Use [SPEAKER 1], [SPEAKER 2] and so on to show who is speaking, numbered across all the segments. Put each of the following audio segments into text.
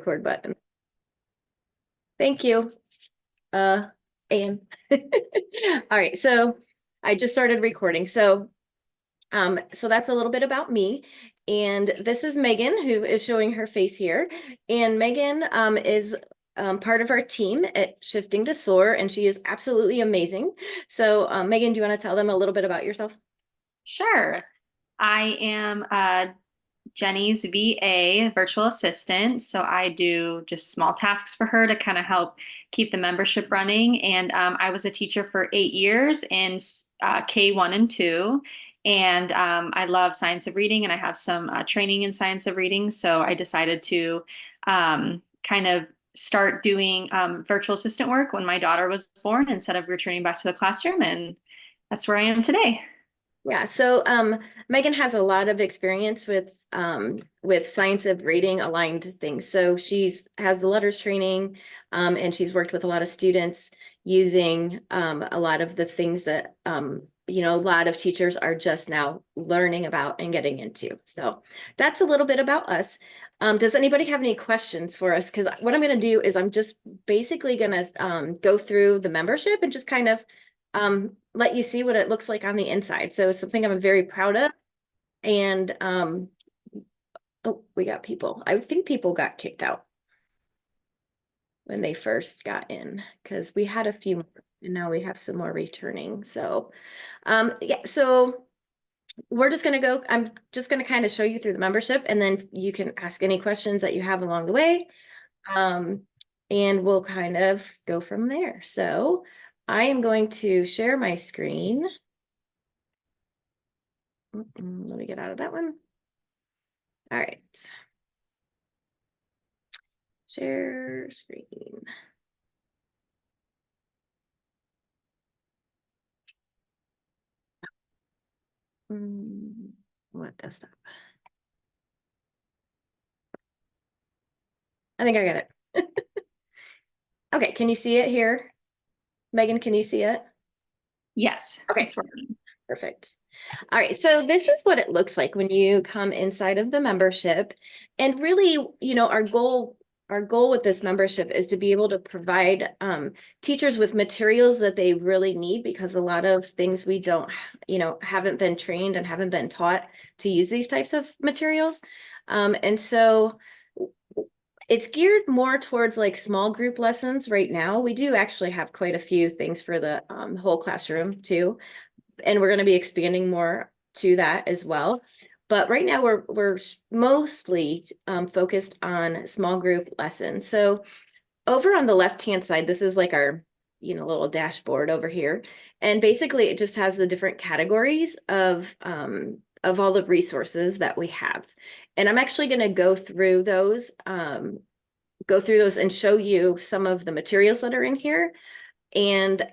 [SPEAKER 1] record button. Thank you. And all right, so I just started recording. So that's a little bit about me. And this is Megan, who is showing her face here. And Megan is part of our team at Shifting to SOAR, and she is absolutely amazing. So Megan, do you want to tell them a little bit about yourself?
[SPEAKER 2] Sure. I am Jenny's VA virtual assistant. So I do just small tasks for her to kind of help keep the membership running. And I was a teacher for 8 years in K1 and 2. And I love science of reading, and I have some training in science of reading. So I decided to kind of start doing virtual assistant work when my daughter was born instead of returning back to the classroom. And that's where I am today.
[SPEAKER 1] Yeah, so Megan has a lot of experience with science of reading aligned things. So she's has the letters training, and she's worked with a lot of students using a lot of the things that a lot of teachers are just now learning about and getting into. So that's a little bit about us. Does anybody have any questions for us? Because what I'm going to do is I'm just basically going to go through the membership and just kind of let you see what it looks like on the inside. So it's something I'm very proud of. And oh, we got people. I think people got kicked out when they first got in, because we had a few more, and now we have some more returning. So yeah, so we're just gonna go, I'm just gonna kind of show you through the membership, and then you can ask any questions that you have along the way. And we'll kind of go from there. So I am going to share my screen. Let me get out of that one. All right. Share screen. What desktop? I think I got it. Okay, can you see it here? Megan, can you see it?
[SPEAKER 2] Yes,
[SPEAKER 1] Okay,
[SPEAKER 2] it's working.
[SPEAKER 1] perfect. All right, so this is what it looks like when you come inside of the membership. And really, our goal with this membership is to be able to provide teachers with materials that they really need, because a lot of things we don't, haven't been trained and haven't been taught to use these types of materials. And so it's geared more towards like small group lessons right now. We do actually have quite a few things for the whole classroom too, and we're going to be expanding more to that as well. But right now we're mostly focused on small group lessons. So over on the left-hand side, this is like our little dashboard over here, and basically it just has the different categories of all the resources that we have. And I'm actually going to go through those and show you some of the materials that are in here, and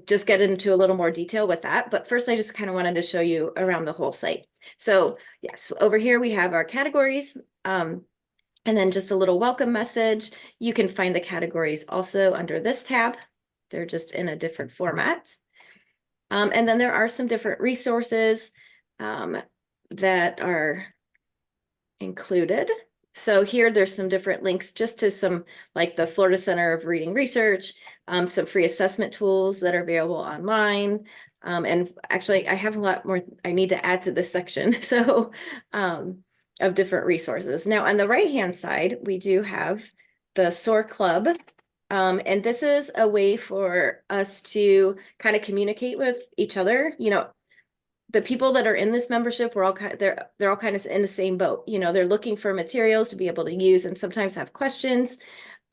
[SPEAKER 1] just get into a little more detail with that. But first, I just kind of wanted to show you around the whole site. So yes, over here we have our categories, and then just a little welcome message. You can find the categories also under this tab. They're just in a different format. And then there are some different resources that are included. So here there's some different links just to some, like the Florida Center of Reading Research, some free assessment tools that are available online. And actually I have a lot more I need to add to this section. So of different resources. Now on the right-hand side, we do have the SOAR Club. And this is a way for us to kind of communicate with each other. The people that are in this membership, we're all they're all kind of in the same boat. They're looking for materials to be able to use, and sometimes have questions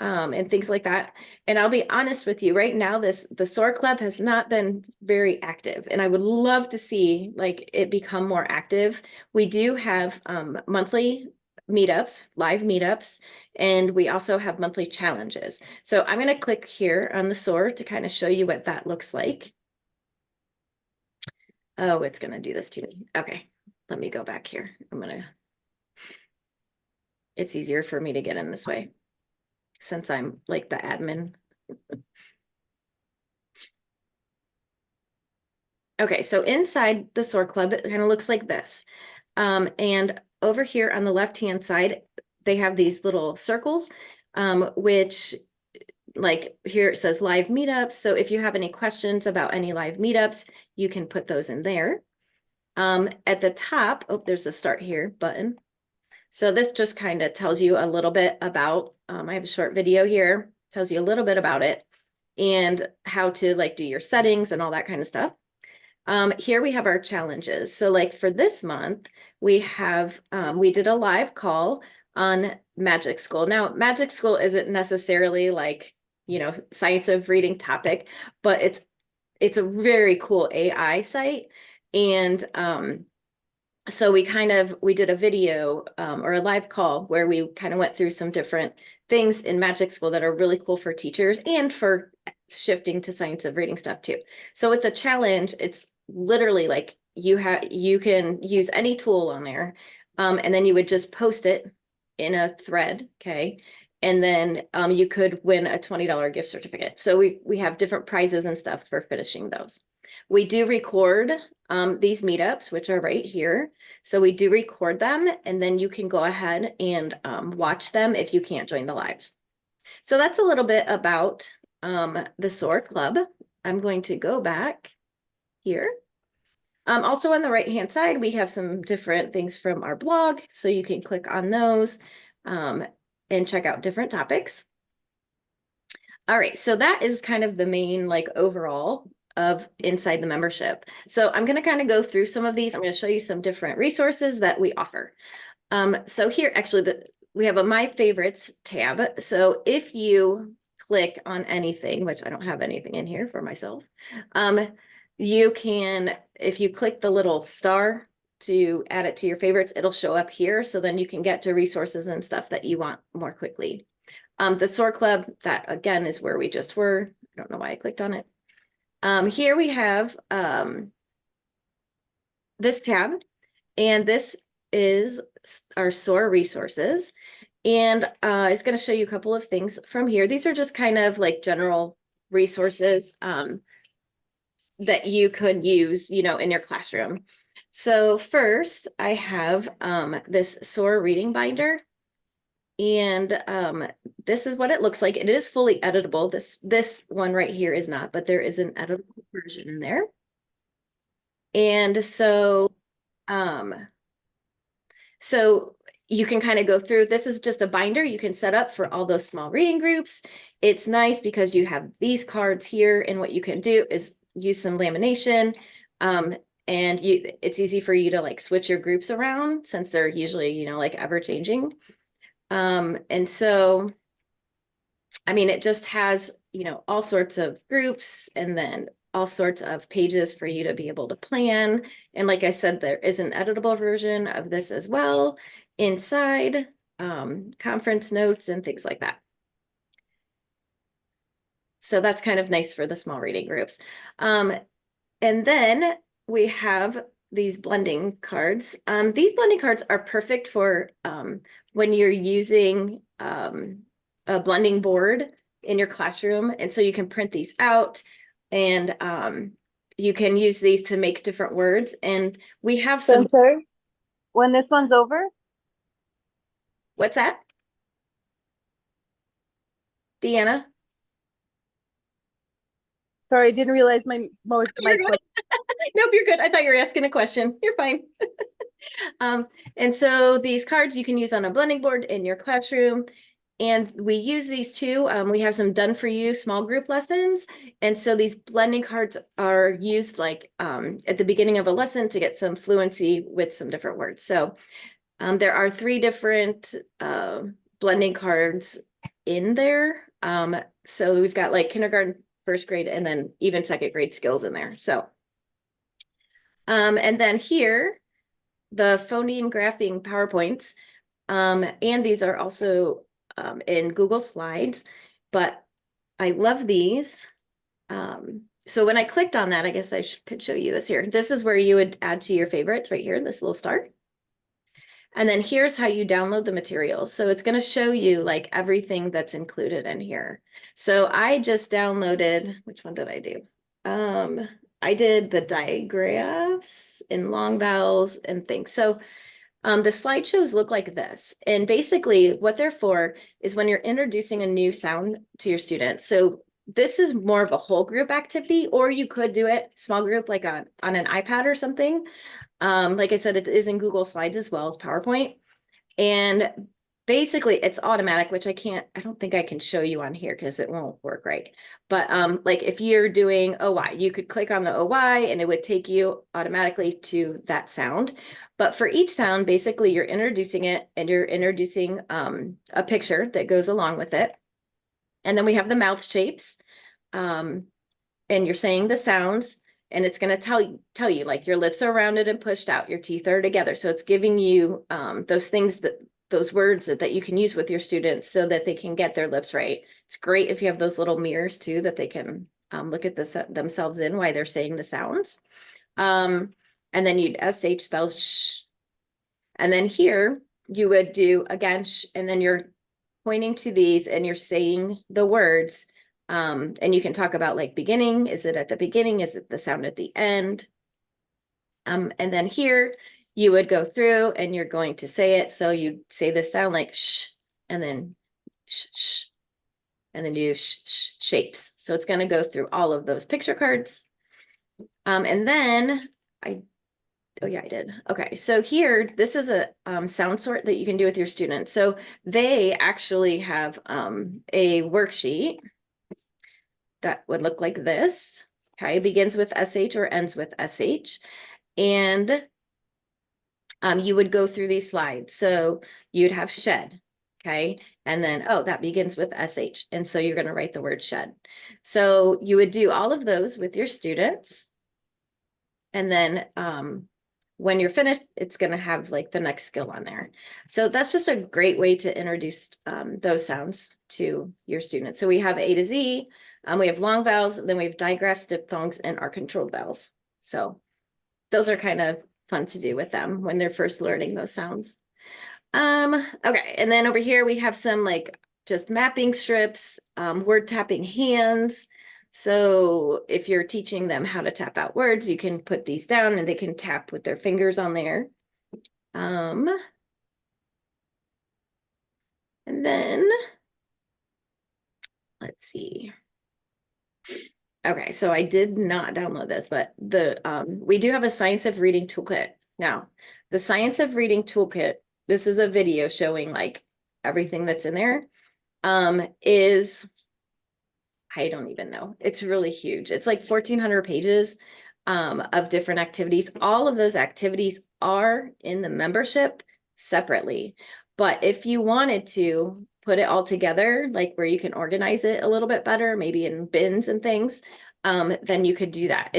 [SPEAKER 1] and things like that. And I'll be honest with you, right now, the SOAR Club has not been very active, and I would love to see like it become more active. We do have monthly meetups, live meetups, and we also have monthly challenges. So I'm going to click here on the SOAR to kind of show you what that looks like. Oh, it's going to do this to me. Okay, let me go back here. It's easier for me to get in this way since I'm like the admin. Okay, so inside the SOAR Club, it kind of looks like this. And over here on the left-hand side, they have these little circles, which like here it says live meetups. So if you have any questions about any live meetups, you can put those in there. At the top, oh, there's a start here button. So this just kind of tells you a little bit about, I have a short video here, tells you a little bit about it and how to like do your settings and all that kind of stuff. Here we have our challenges. So like for this month, we have, we did a live call on Magic School. Now, Magic School isn't necessarily like, you know, science of reading topic, but it's a very cool AI site. And so we did a video or a live call where we kind of went through some different things in Magic School that are really cool for teachers and for shifting to science of reading stuff too. So with the challenge, it's literally like you can use any tool on there, and then you would just post it in a thread, okay? And then you could win a $20 gift certificate. So we have different prizes and stuff for finishing those. We do record these meetups, which are right here. So we do record them, and then you can go ahead and watch them if you can't join the lives. So that's a little bit about the SOR Club. I'm going to go back here. Also on the right-hand side, we have some different things from our blog, so you can click on those and check out different topics. All right, so that is kind of the main like overall of inside the membership. So I'm going to kind of go through some of these. I'm going to show you some different resources that we offer. So here, actually, we have a My Favorites tab. So if you click on anything, which I don't have anything in here for myself, you can, if you click the little star to add it to your favorites, it'll show up here. So then you can get to resources and stuff that you want more quickly. The SOR Club, that again is where we just were. I don't know why I clicked on it. Here we have this tab, and this is our SOR resources. And it's going to show you a couple of things from here. These are just kind of like general resources that you could use, you know, in your classroom. So first, I have this SOR reading binder. And this is what it looks like. It is fully editable. This one right here is not, but there is an editable version in there. And so you can kind of go through. This is just a binder you can set up for all those small reading groups. It's nice because you have these cards here, and what you can do is use some lamination. And it's easy for you to like switch your groups around since they're usually, you know, like ever changing. And so, I mean, it just has, you know, all sorts of groups and then all sorts of pages for you to be able to plan. And like I said, there is an editable version of this as well inside, conference notes and things like that. So that's kind of nice for the small reading groups. And then we have these blending cards. These blending cards are perfect for when you're using a blending board in your classroom. And so you can print these out, and you can use these to make different words. And we have some.
[SPEAKER 3] Spencer, when this one's over,
[SPEAKER 1] What's that? Deanna?
[SPEAKER 3] sorry, I didn't realize my mic was.
[SPEAKER 1] Nope, you're good. I thought you were asking a question. You're fine. And so these cards you can use on a blending board in your classroom. And we use these too. We have some done for you small group lessons. And so these blending cards are used like at the beginning of a lesson to get some fluency with some different words. So there are 3 different blending cards in there. So we've got like kindergarten, first grade, and then even second grade skills in there. So, and then here, the phoneme graphing PowerPoints, and these are also in Google Slides, but I love these. So when I clicked on that, I guess I could show you this here. This is where you would add to your favorites right here, this little star. And then here's how you download the materials. So it's going to show you like everything that's included in here. So I just downloaded, which one did I do? I did the digraphs in long vowels and things. So The slideshows look like this. And basically what they're for is when you're introducing a new sound to your students. So this is more of a whole group activity, or you could do it small group, like on an iPad or something. Like I said, it is in Google Slides as well as PowerPoint. And basically it's automatic, which I don't think I can show you on here because it won't work right. But like if you're doing OY, you could click on the OY and it would take you automatically to that sound. But for each sound, basically you're introducing it and you're introducing a picture that goes along with it. And then we have the mouth shapes. And you're saying the sounds, and it's going to tell you like your lips are rounded and pushed out, your teeth are together. So it's giving you those things, those words that you can use with your students so that they can get their lips right. It's great if you have those little mirrors too, that they can look at themselves in while they're saying the sounds. And then you'd SH spells sh. And then here you would do again, sh, and then you're pointing to these and you're saying the words. And you can talk about like beginning. Is it at the beginning? Is it the sound at the end? And then here you would go through and you're going to say it. So you say this sound like sh, and then sh, sh, and then you shapes. So it's going to go through all of those picture cards. And then oh yeah, I did. Okay, so here, this is a sound sort that you can do with your students. So they actually have a worksheet that would look like this. Okay, it begins with SH or ends with SH. And you would go through these slides. So you'd have shed, okay? And then, oh, that begins with SH. And so you're gonna write the word shed. So you would do all of those with your students. And then when you're finished, it's gonna have like the next skill on there. So that's just a great way to introduce those sounds to your students. So we have A to Z, we have long vowels, then we have digraphs, diphthongs, and our controlled vowels. So those are kind of fun to do with them when they're first learning those sounds. Okay, and then over here we have some like just mapping strips, word tapping hands. So if you're teaching them how to tap out words, you can put these down and they can tap with their fingers on there. And then let's see. Okay, so I did not download this, but we do have a Science of Reading toolkit. Now, the Science of Reading toolkit, this is a video showing like everything that's in there, is, I don't even know. It's really huge. It's like 1,400 pages of different activities. All of those activities are in the membership separately. But if you wanted to put it all together, like where you can organize it a little bit better, maybe in bins and things, then you could do that.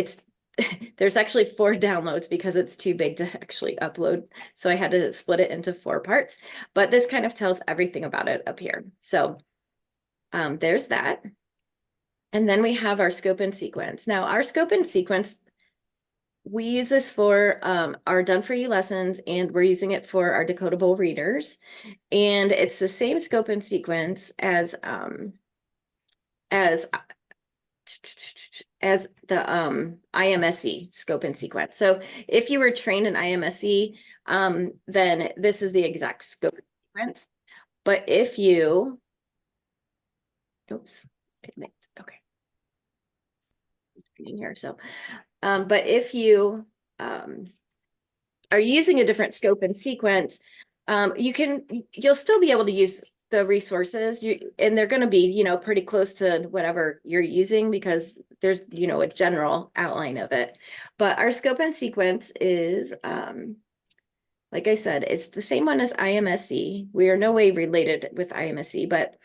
[SPEAKER 1] There's actually 4 downloads because it's too big to actually upload. So I had to split it into 4 parts, but this kind of tells everything about it up here. So there's that. And then we have our scope and sequence. Now our scope and sequence, we use this for our done for you lessons, and we're using it for our decodable readers. And it's the same scope and sequence as the IMSE scope and sequence. So if you were trained in IMSE, then this is the exact scope and sequence. But if you, oops, okay. In here, so but if you are using a different scope and sequence, you'll still be able to use the resources, and they're going to be, pretty close to whatever you're using because there's, a general outline of it. But our scope and sequence is, like I said, it's the same one as IMSE. We are no way related with IMSE, but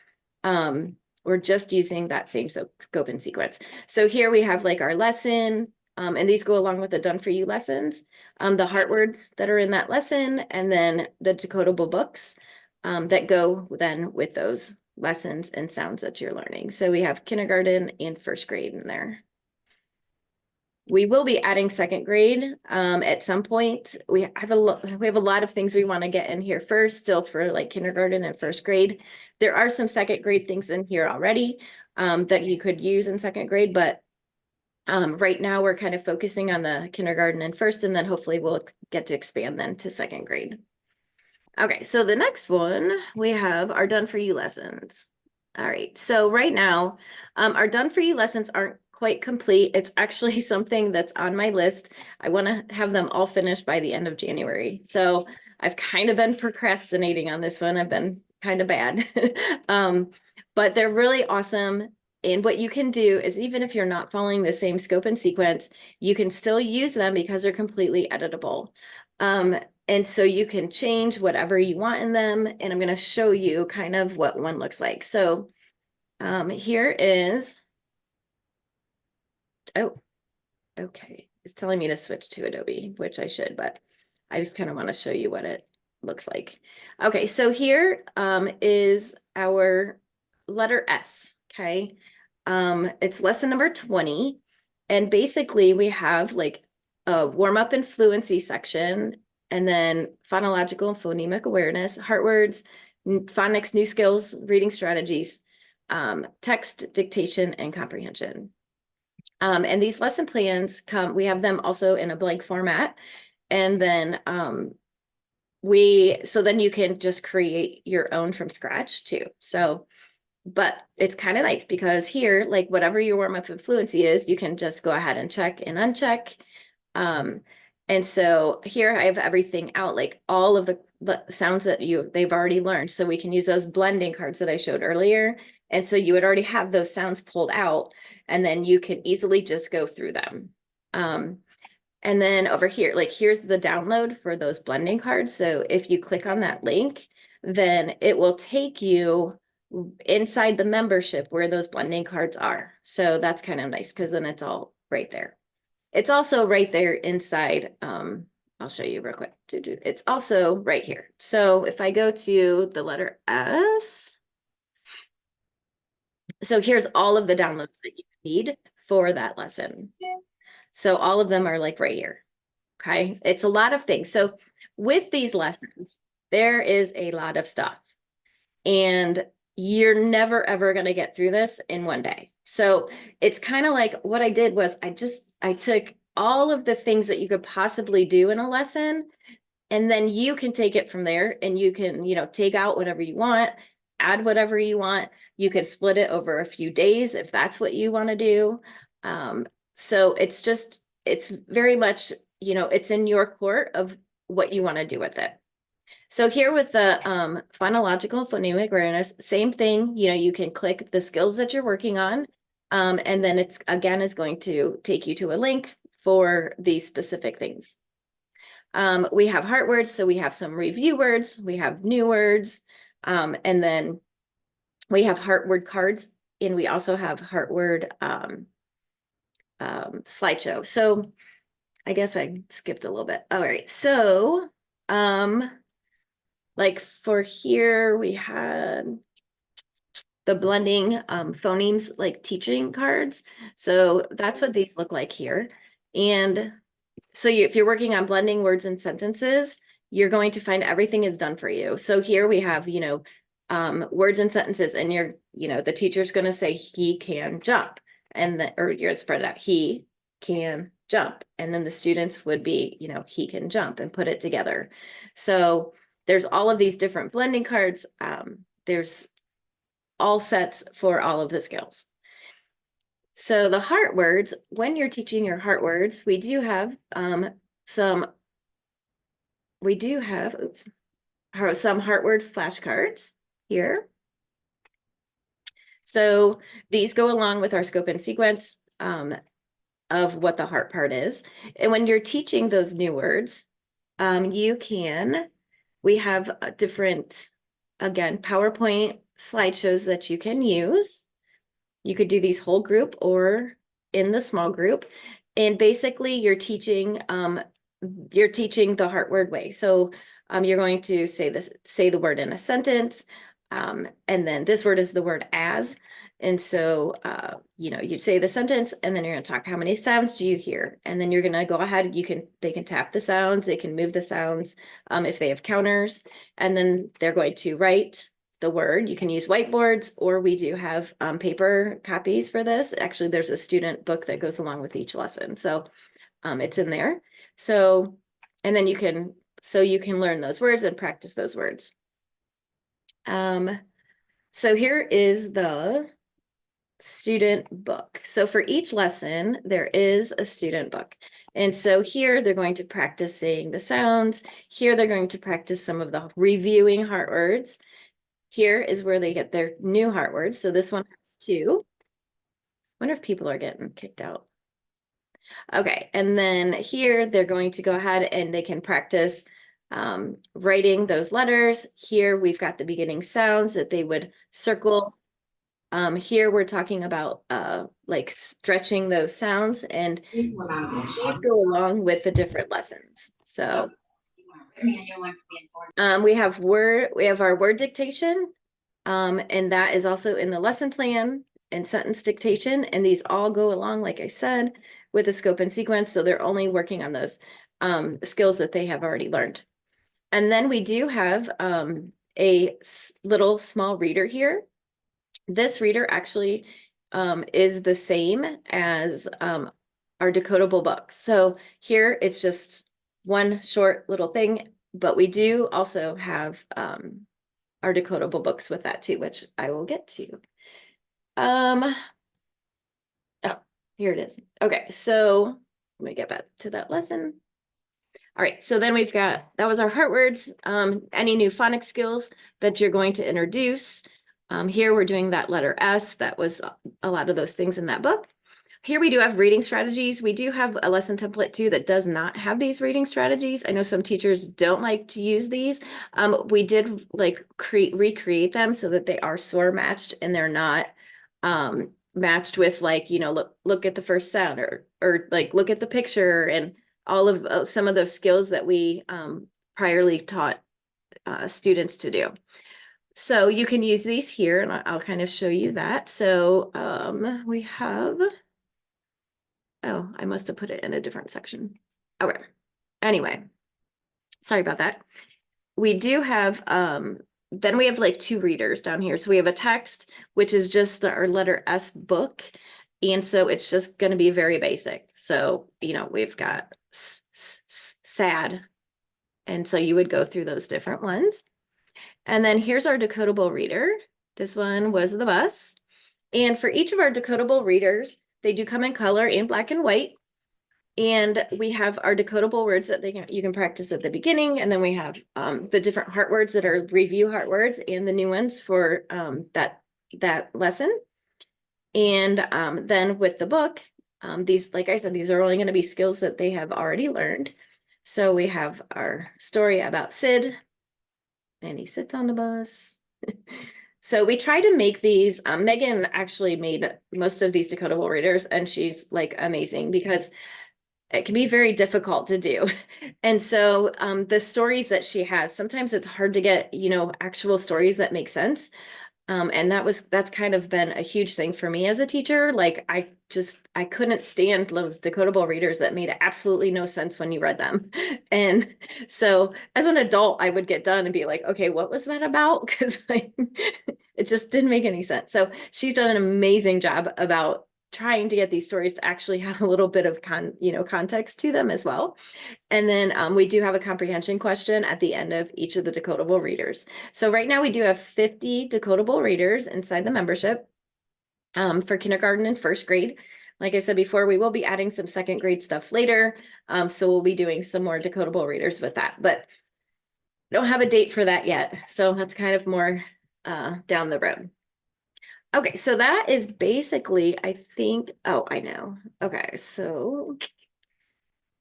[SPEAKER 1] we're just using that same scope and sequence. So here we have like our lesson, and these go along with the done for you lessons, the heart words that are in that lesson, and then the decodable books that go then with those lessons and sounds that you're learning. So we have kindergarten and first grade in there. We will be adding second grade at some point. We have a lot of things we want to get in here first, still for like kindergarten and first grade. There are some second grade things in here already that you could use in second grade, but right now we're kind of focusing on the kindergarten and first, and then hopefully we'll get to expand then to second grade. Okay, so the next one we have our done for you lessons. All right, so right now, our done for you lessons aren't quite complete. It's actually something that's on my list. I want to have them all finished by the end of January. So I've kind of been procrastinating on this one. I've been kind of bad. But they're really awesome. And what you can do is even if you're not following the same scope and sequence, you can still use them because they're completely editable. And so you can change whatever you want in them. And I'm going to show you kind of what one looks like. So here is, oh, okay. It's telling me to switch to Adobe, which I should, but I just kind of want to show you what it looks like. Okay, so here is our letter S, okay? It's lesson number 20. And basically we have like a warm up and fluency section, and then phonological and phonemic awareness, heart words, phonics, new skills, reading strategies, text dictation, and comprehension. And these lesson plans we have them also in a blank format. And then so then you can just create your own from scratch too. So, but it's kind of nice because here, like whatever your warm up and fluency is, you can just go ahead and check and uncheck. And so here I have everything out, like all of the sounds that they've already learned. So we can use those blending cards that I showed earlier. And so you would already have those sounds pulled out, and then you can easily just go through them. And then over here, like here's the download for those blending cards. So if you click on that link, then it will take you inside the membership where those blending cards are. So that's kind of nice because then it's all right there. It's also right there inside. I'll show you real quick. It's also right here. So if I go to the letter S, so here's all of the downloads that you need for that lesson. So all of them are like right here. Okay, it's a lot of things. So with these lessons, there is a lot of stuff, and you're never ever going to get through this in one day. So it's kind of like what I did was I took all of the things that you could possibly do in a lesson, and then you can take it from there, and you can, take out whatever you want, add whatever you want. You could split it over a few days if that's what you want to do. So it's very much, it's in your court of what you want to do with it. So here with the phonological phonemic awareness, same thing, you can click the skills that you're working on. And then it's going to take you to a link for these specific things. We have heart words, so we have some review words, we have new words, and then we have heart word cards, and we also have heart word slideshow. So I guess I skipped a little bit. All right, so like for here we had the blending phonemes like teaching cards. So that's what these look like here. And so if you're working on blending words and sentences, you're going to find everything is done for you. So here we have, words and sentences, and the teacher's going to say he can jump, or you're gonna spread it out. He can jump. And then the students would be, he can jump, and put it together. So there's all of these different blending cards. There's all sets for all of the skills. So the heart words, when you're teaching your heart words, we do have some heart word flashcards here. So these go along with our scope and sequence of what the heart part is. And when you're teaching those new words, we have different, again, PowerPoint slideshows that you can use. You could do these whole group or in the small group. And basically you're teaching the heart word way. So you're going to say the word in a sentence. And then this word is the word as. And so, you'd say the sentence, and then you're going to talk, how many sounds do you hear? And then you're going to go ahead, they can tap the sounds, they can move the sounds if they have counters, and then they're going to write the word. You can use whiteboards, or we do have paper copies for this. Actually, there's a student book that goes along with each lesson. So it's in there. So, and then you can so you can learn those words and practice those words. So here is the student book. So for each lesson, there is a student book. And so here they're going to practice saying the sounds. Here they're going to practice some of the reviewing heart words. Here is where they get their new heart words. So this one has 2. Wonder if people are getting kicked out. Okay, and then here they're going to go ahead and they can practice writing those letters. Here we've got the beginning sounds that they would circle. Here we're talking about like stretching those sounds, and these go along with the different lessons. So we have our word dictation, and that is also in the lesson plan and sentence dictation, and these all go along, like I said, with the scope and sequence. So they're only working on those skills that they have already learned. And then we do have a little small reader here. This reader actually is the same as our decodable book. So here it's just one short little thing, but we do also have our decodable books with that too, which I will get to. Oh, here it is. Okay, so let me get back to that lesson. All right, so then we've got, that was our heart words. Any new phonics skills that you're going to introduce. Here we're doing that letter S. That was a lot of those things in that book. Here we do have reading strategies. We do have a lesson template too that does not have these reading strategies. I know some teachers don't like to use these. We did like recreate them so that they are SOR matched and they're not matched with like, you know, look at the first sound or like look at the picture and all of some of those skills that we priorly taught students to do. So you can use these here, and I'll kind of show you that. So we have, oh, I must have put it in a different section. Okay, anyway, sorry about that. We do have, then we have like 2 readers down here. So we have a text, which is just our letter S book. And so it's just going to be very basic. So, you know, we've got sad. And so you would go through those different ones. And then here's our decodable reader. This one was the bus. And for each of our decodable readers, they do come in color and black and white. And we have our decodable words that you can practice at the beginning. And then we have the different heart words that are review heart words and the new ones for that lesson. And then with the book, these, like I said, these are only going to be skills that they have already learned. So we have our story about Sid, and he sits on the bus. So we try to make these, Megan actually made most of these decodable readers, and she's like amazing because it can be very difficult to do. And so the stories that she has, sometimes it's hard to get, you know, actual stories that make sense. And that's kind of been a huge thing for me as a teacher. Like I couldn't stand those decodable readers that made absolutely no sense when you read them. And so as an adult, I would get done and be like, okay, what was that about? Because like, it just didn't make any sense. So she's done an amazing job about trying to get these stories to actually have a little bit of context to them as well. And then we do have a comprehension question at the end of each of the decodable readers. So right now we do have 50 decodable readers inside the membership for kindergarten and first grade. Like I said before, we will be adding some second grade stuff later. So we'll be doing some more decodable readers with that, but don't have a date for that yet. So that's kind of more down the road. Okay, so that is basically, I think, oh, I know. Okay, so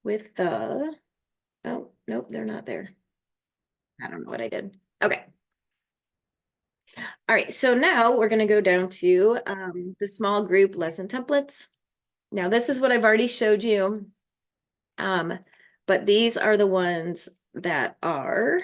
[SPEAKER 1] with the, oh, nope, they're not there. I don't know what I did. Okay. All right, so now we're going to go down to the small group lesson templates. Now, this is what I've already showed you, but these are the ones that are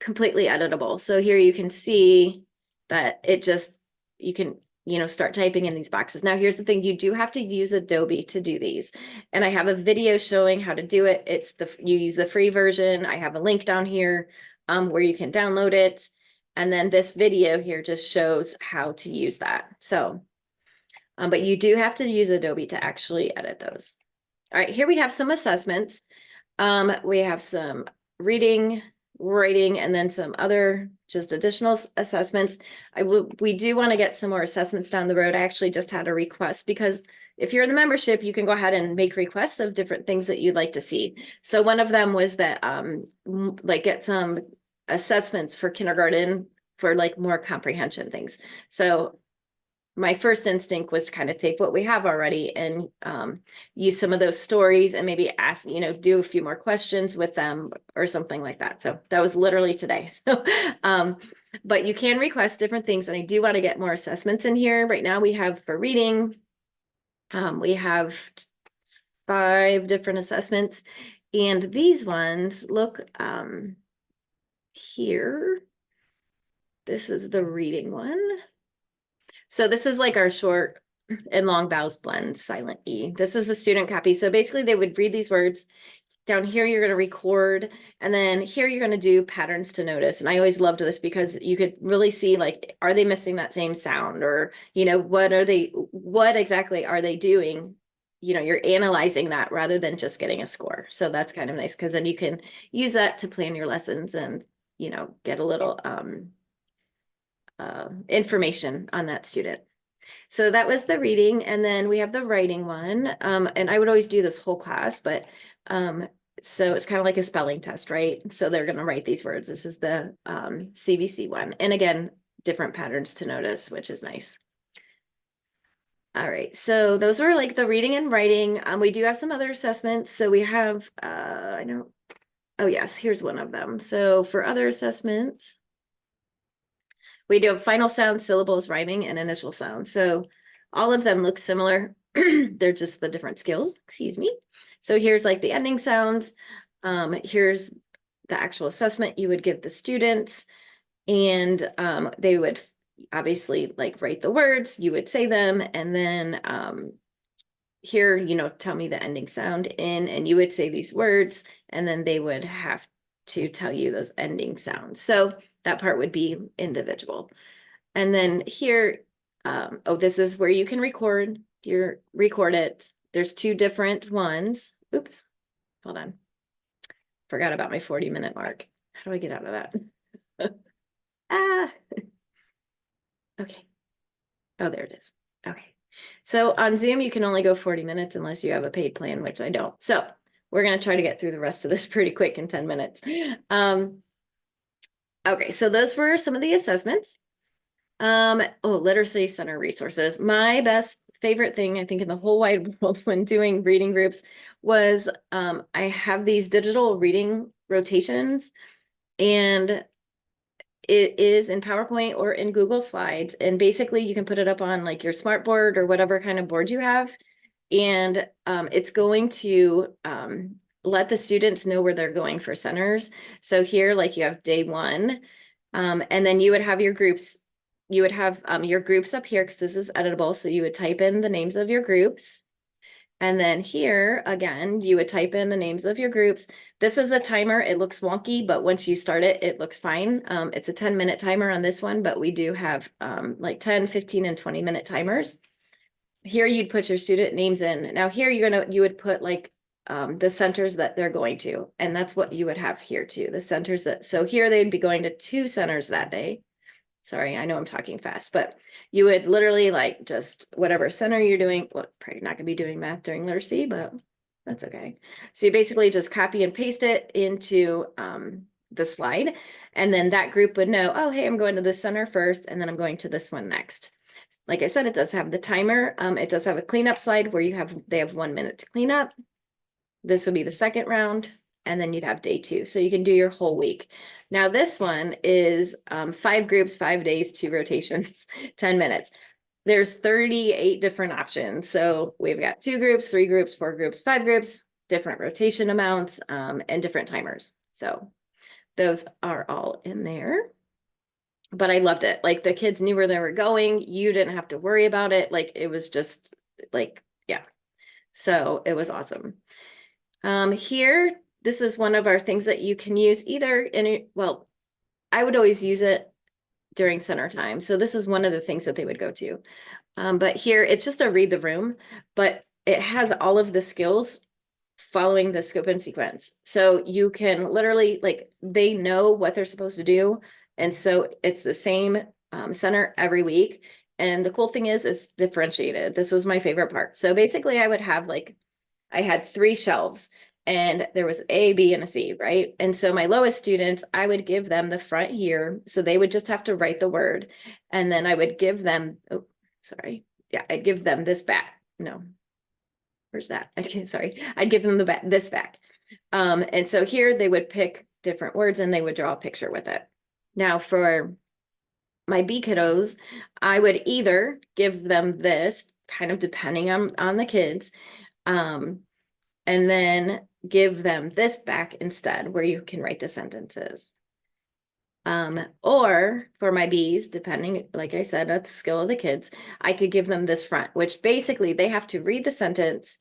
[SPEAKER 1] completely editable. So here you can see that it just, you can, you know, start typing in these boxes. Now, here's the thing, you do have to use Adobe to do these. And I have a video showing how to do it. You use the free version. I have a link down here where you can download it. And then this video here just shows how to use that. So, but you do have to use Adobe to actually edit those. All right, here we have some assessments. We have some reading, writing, and then some other just additional assessments. We do want to get some more assessments down the road. I actually just had a request because if you're in the membership, you can go ahead and make requests of different things that you'd like to see. So one of them was that like get some assessments for kindergarten for like more comprehension things. So my first instinct was to kind of take what we have already and use some of those stories and maybe ask, do a few more questions with them or something like that. So that was literally today. So, but you can request different things. And I do want to get more assessments in here. Right now we have for reading, we have 5 different assessments. And these ones look here. This is the reading one. So this is like our short and long vowels blend, silent E. This is the student copy. So basically they would read these words. Down here, you're going to record, and then here you're going to do patterns to notice. And I always loved this because you could really see, like, are they missing that same sound, or, what exactly are they doing? You're analyzing that rather than just getting a score. So that's kind of nice because then you can use that to plan your lessons and, get a little information on that student. So that was the reading, and then we have the writing one. And I would always do this whole class, but so it's kind of like a spelling test, right? So they're going to write these words. This is the CVC one. And again, different patterns to notice, which is nice. All right, so those were like the reading and writing. We do have some other assessments. So we have, oh yes, here's one of them. So for other assessments, we do have final sound, syllables, rhyming, and initial sound. So all of them look similar. They're just the different skills, excuse me. So here's like the ending sounds. Here's the actual assessment you would give the students. And they would obviously like write the words, you would say them. And then here, tell me the ending sound in, and you would say these words, and then they would have to tell you those ending sounds. So that part would be individual. And then here, this is where you can record it. There's 2 different ones. Oops, hold on. Forgot about my 40-minute mark. How do I get out of that? Okay. Oh, there it is. Okay. So on Zoom, you can only go 40 minutes unless you have a paid plan, which I don't. So we're going to try to get through the rest of this pretty quick in 10 minutes. Okay, so those were some of the assessments. Literacy center resources. My best favorite thing, I think, in the whole wide world when doing reading groups was I have these digital reading rotations, and it is in PowerPoint or in Google Slides. And basically you can put it up on like your smart board or whatever kind of board you have. And it's going to let the students know where they're going for centers. So here, like you have day 1, and then you would have your groups. You would have your groups up here because this is editable. So you would type in the names of your groups. And then here, again, you would type in the names of your groups. This is a timer. It looks wonky, but once you start it, it looks fine. It's a 10-minute timer on this one, but we do have like 10, 15, and 20-minute timers. Here you'd put your student names in. Now here you would put like the centers that they're going to, and that's what you would have here too. The centers so here they'd be going to 2 centers that day. Sorry, I know I'm talking fast, but you would literally like just whatever center you're doing. Well, probably not gonna be doing math during literacy, but that's okay. So you basically just copy and paste it into the slide, and then that group would know, oh, hey, I'm going to this center first, and then I'm going to this one next. Like I said, it does have the timer. It does have a cleanup slide where they have 1 minute to clean up. This would be the second round, and then you'd have day 2. So you can do your whole week. Now this one is 5 groups, 5 days, 2 rotations, 10 minutes. There's 38 different options. So we've got 2 groups, 3 groups, 4 groups, 5 groups, different rotation amounts, and different timers. So those are all in there. But I loved it. Like the kids knew where they were going. You didn't have to worry about it. Like it was just like, yeah. So it was awesome. Here, this is one of our things that you can use either well, I would always use it during center time. So this is one of the things that they would go to. But here it's just a read the room, but it has all of the skills following the scope and sequence. So you can literally, like, they know what they're supposed to do. And so it's the same center every week. And the cool thing is it's differentiated. This was my favorite part. So basically I would have like, I had 3 shelves and there was A, B, and a C, right? And so my lowest students, I would give them the front here. So they would just have to write the word. And then I would give them, oh, sorry. Yeah, I'd give them this back. No, where's that? Okay, sorry. I'd give them the back, this back. And so here they would pick different words and they would draw a picture with it. Now for my B kiddos, I would either give them this, kind of depending on the kids, and then give them this back instead, where you can write the sentences. Or for my Bs, depending, like I said, on the skill of the kids, I could give them this front, which basically they have to read the sentence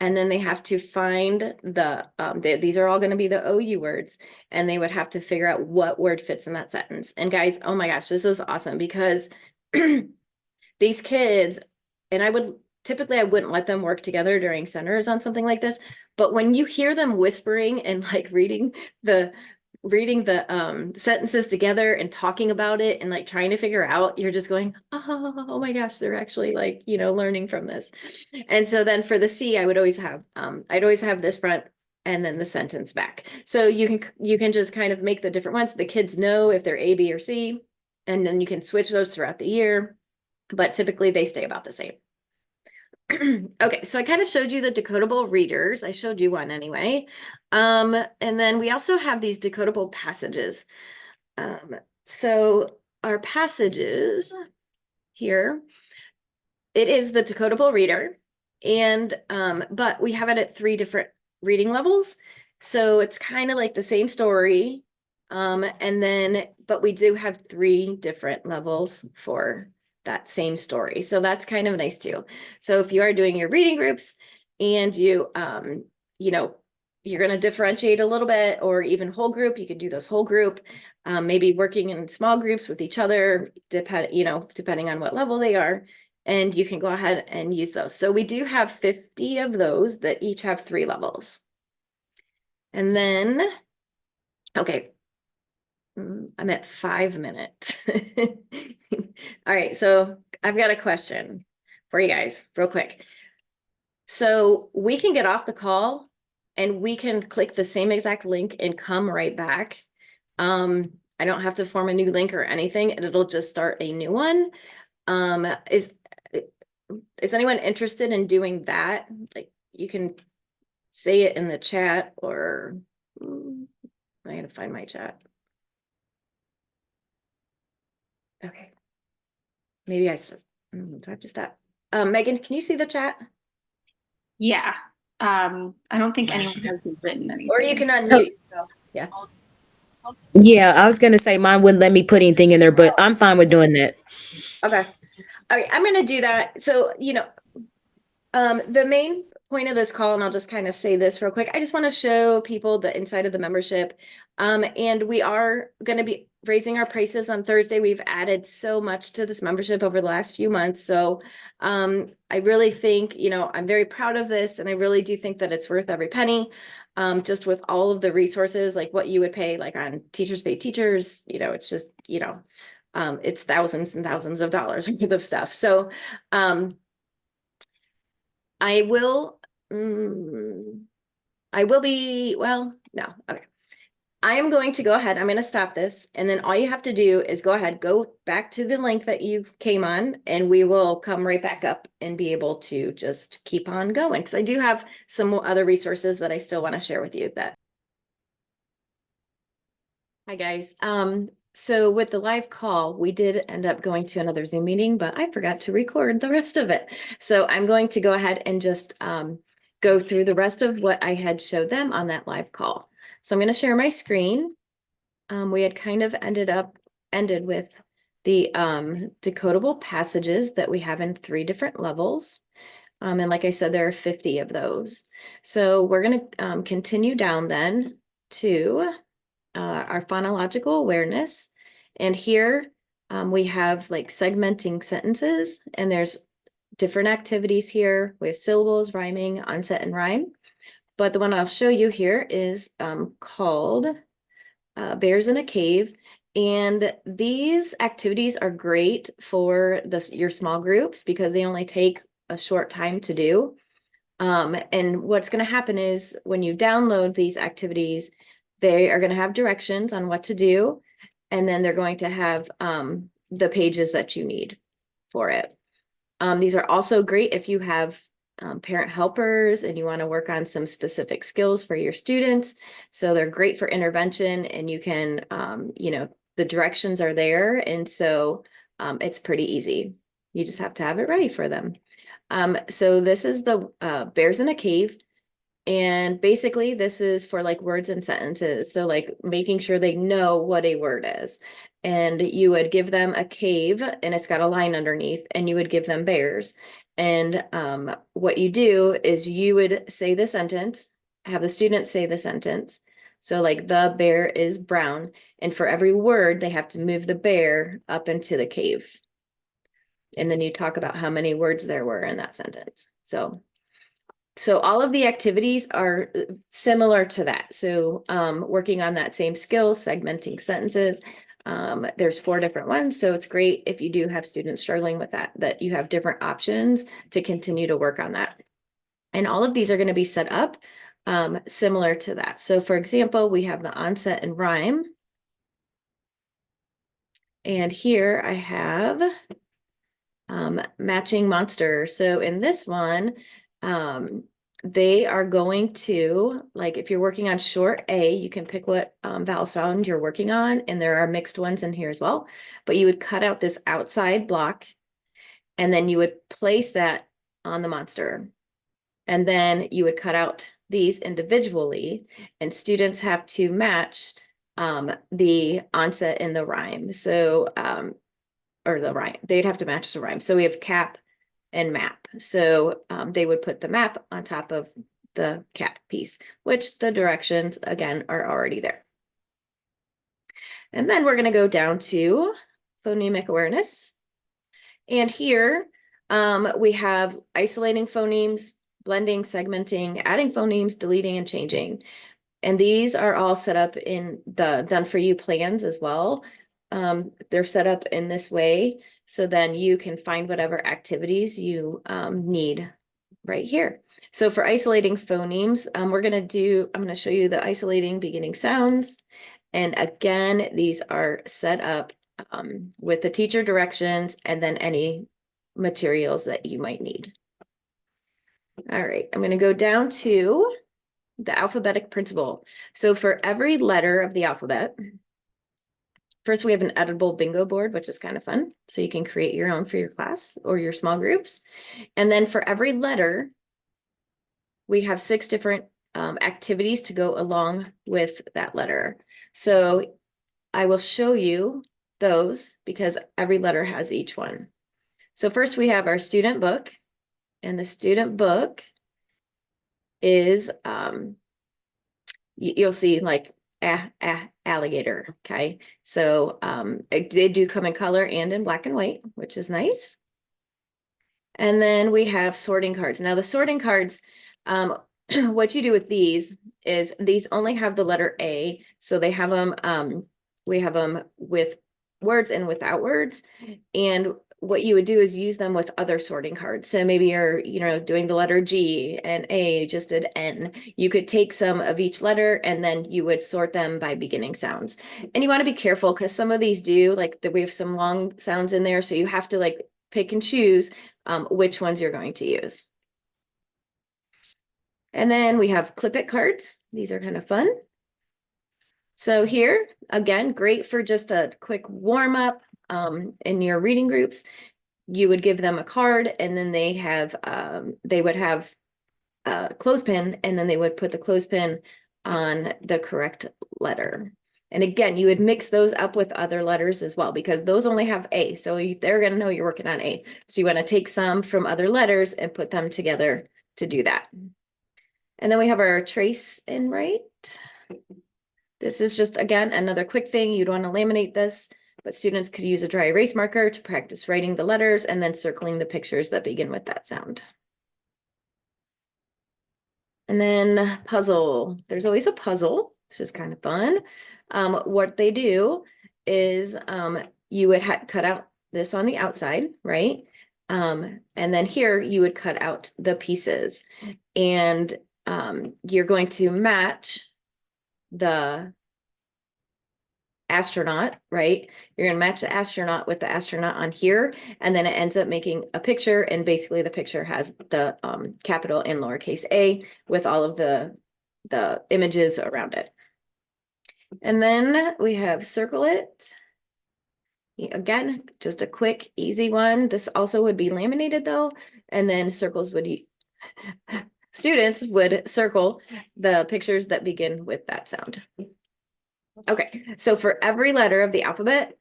[SPEAKER 1] and then they have to find these are all going to be the OU words, and they would have to figure out what word fits in that sentence. And guys, oh my gosh, this is awesome because these kids, and I wouldn't let them work together during centers on something like this, but when you hear them whispering and like reading the sentences together and talking about it and like trying to figure out, you're just going, oh my gosh, they're actually like, learning from this. And so then for the C, I'd always have this front and then the sentence back. So you can just kind of make the different ones. The kids know if they're A, B, or C, and then you can switch those throughout the year, but typically they stay about the same. Okay, so I kind of showed you the decodable readers. I showed you one anyway. And then we also have these decodable passages. So our passages here, it is the decodable reader, and but we have it at 3 different reading levels. So it's kind of like the same story. And then, but we do have 3 different levels for that same story. So that's kind of nice too. So if you are doing your reading groups and you're going to differentiate a little bit, or even whole group, you could do those whole group, maybe working in small groups with each other, depending on what level they are, and you can go ahead and use those. So we do have 50 of those that each have 3 levels. And then, okay, I'm at 5 minutes. All right, so I've got a question for you guys real quick. So we can get off the call and we can click the same exact link and come right back. I don't have to form a new link or anything, and it'll just start a new one. Is anyone interested in doing that? Like, you can say it in the chat, or I gotta find my chat. Okay. Maybe I just do I have to stop. Megan, can you see the chat?
[SPEAKER 2] Yeah. I don't think anyone has written anything.
[SPEAKER 1] Or you can unmute yourself. Yeah.
[SPEAKER 4] Yeah, I was gonna say mine wouldn't let me put anything in there, but I'm fine with doing that.
[SPEAKER 1] Okay. All right, I'm gonna do that. So, the main point of this call, and I'll just kind of say this real quick, I just want to show people the inside of the membership. And we are going to be raising our prices on Thursday. We've added so much to this membership over the last few months. So I really think, I'm very proud of this, and I really do think that it's worth every penny. Just with all of the resources, like what you would pay, like on Teachers Pay Teachers, it's just, it's thousands and thousands of dollars worth of stuff. So I will be, well, no, okay. I am going to go ahead, I'm going to stop this, and then all you have to do is go ahead, go back to the link that you came on, and we will come right back up and be able to just keep on going, because I do have some other resources that I still want to share with you. Hi guys. So with the live call, we did end up going to another Zoom meeting, but I forgot to record the rest of it. So I'm going to go ahead and just go through the rest of what I had showed them on that live call. So I'm going to share my screen. We had kind of ended with the decodable passages that we have in 3 different levels. And like I said, there are 50 of those. So we're going to continue down then to our phonological awareness. And here we have like segmenting sentences, and there's different activities here. We have syllables, rhyming, onset, and rhyme. but the one I'll show you here is called Bears in a Cave. And these activities are great for your small groups because they only take a short time to do. And what's going to happen is when you download these activities, they are going to have directions on what to do. And then they're going to have the pages that you need for it. These are also great if you have parent helpers and you want to work on some specific skills for your students. So they're great for intervention, and you can, the directions are there. And so it's pretty easy. You just have to have it ready for them. So this is the Bears in a Cave. And basically this is for like words and sentences. So like making sure they know what a word is. And you would give them a cave and it's got a line underneath, and you would give them bears. And what you do is you would say the sentence, have the student say the sentence. So like the bear is brown. And for every word, they have to move the bear up into the cave. And then you talk about how many words there were in that sentence. So all of the activities are similar to that. So working on that same skill, segmenting sentences. There's 4 different ones. So it's great if you do have students struggling with that you have different options to continue to work on that. And all of these are going to be set up similar to that. So for example, we have the onset and rhyme. And here I have matching monster. So in this one, they are going to, like, if you're working on short A, you can pick what vowel sound you're working on, and there are mixed ones in here as well. But you would cut out this outside block, and then you would place that on the monster. And then you would cut out these individually, and students have to match the onset and the rhyme. So, or the rhyme, they'd have to match the rhyme. So we have cap and map. So they would put the map on top of the cap piece, which the directions again are already there. And then we're going to go down to phonemic awareness. And here we have isolating phonemes, blending, segmenting, adding phonemes, deleting, and changing. And these are all set up in the done for you plans as well. They're set up in this way. So then you can find whatever activities you need right here. So for isolating phonemes, I'm going to show you the isolating beginning sounds. And again, these are set up with the teacher directions and then any materials that you might need. All right, I'm going to go down to the alphabetic principle. So for every letter of the alphabet, first, we have an editable bingo board, which is kind of fun. So you can create your own for your class or your small groups. And then for every letter, we have 6 different activities to go along with that letter. So I will show you those because every letter has each one. So first we have our student book, and the student book is, you'll see like alligator. Okay. So they do come in color and in black and white, which is nice. And then we have sorting cards. Now the sorting cards, what you do with these is these only have the letter A. So they have them, we have them with words and without words. And what you would do is use them with other sorting cards. So maybe you're, doing the letter G and A just did N. You could take some of each letter and then you would sort them by beginning sounds. And you want to be careful because some of these do, like we have some long sounds in there. So you have to like pick and choose which ones you're going to use. And then we have clip it cards. These are kind of fun. So here, again, great for just a quick warm up. In your reading groups, you would give them a card, and then they would have a clothespin, and then they would put the clothespin on the correct letter. And again, you would mix those up with other letters as well, because those only have A. So they're going to know you're working on A. So you want to take some from other letters and put them together to do that. And then we have our trace and write. This is just, again, another quick thing. You'd want to laminate this, but students could use a dry erase marker to practice writing the letters and then circling the pictures that begin with that sound. And then puzzle, there's always a puzzle, which is kind of fun. What they do is you would cut out this on the outside, right? And then here you would cut out the pieces, and you're going to match the astronaut, right? You're going to match the astronaut with the astronaut on here, and then it ends up making a picture, and basically the picture has the capital and lowercase a with all of the images around it. And then we have circle it. Again, just a quick, easy one. This also would be laminated though, and then circles would students would circle the pictures that begin with that sound. Okay, so for every letter of the alphabet,